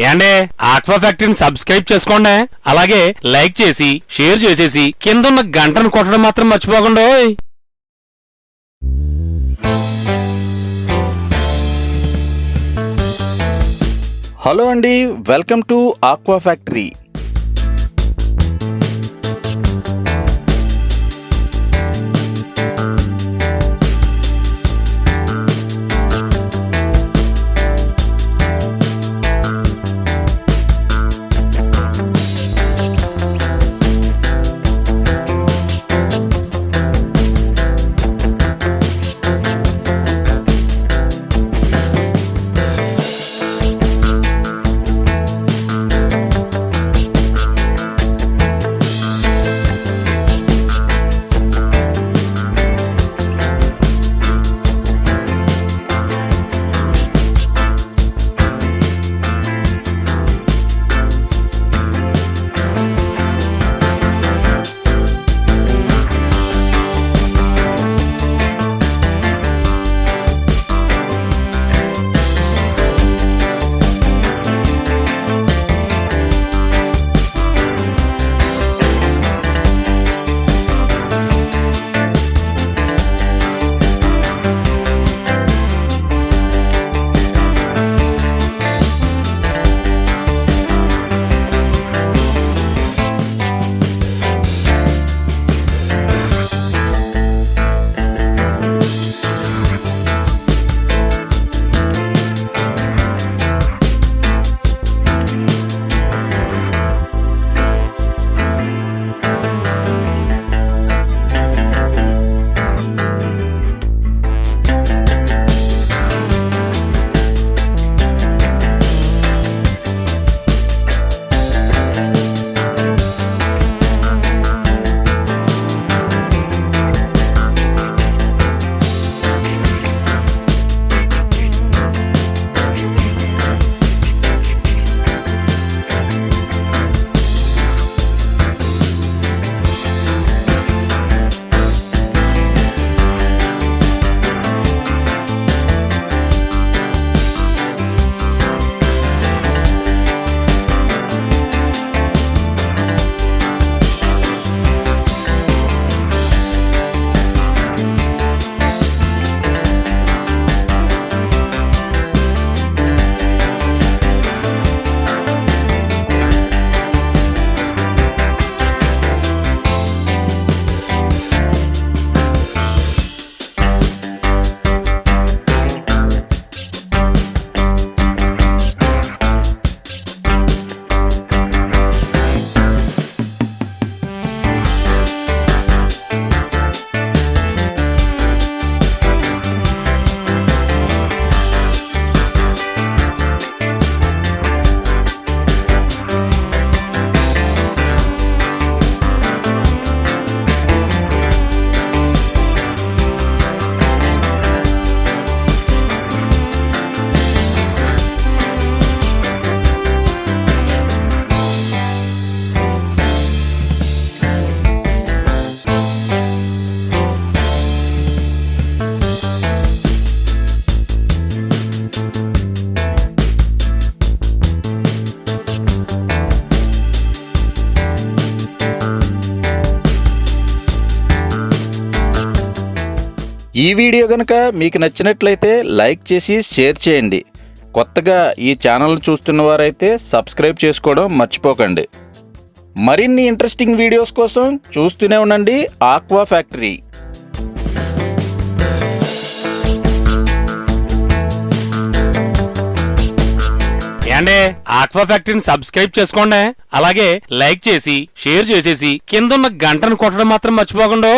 ఏండే aqua ఫ్యాక్టరీని subscribe చేసుకోండి, అలాగే లైక్ చేసి షేర్ చేసేసి కిందున్న గంటను కొట్టడం మాత్రం మర్చిపోకండి. హలో అండి, వెల్కమ్ టు ఆక్వా ఫ్యాక్టరీ. ఈ వీడియో కనుక మీకు నచ్చినట్లయితే లైక్ చేసి షేర్ చేయండి. కొత్తగా ఈ ఛానల్ను చూస్తున్న వారైతే సబ్స్క్రైబ్ చేసుకోవడం మర్చిపోకండి. మరిన్ని ఇంట్రెస్టింగ్ వీడియోస్ కోసం చూస్తూనే ఉండండి ఆక్వా ఫ్యాక్టరీ. ఏండే ఆక్వా ఫ్యాక్టరీని సబ్స్క్రైబ్ చేసుకోండి, అలాగే లైక్ చేసి షేర్ చేసేసి కిందున్న గంటను కొట్టడం మాత్రం మర్చిపోకండి.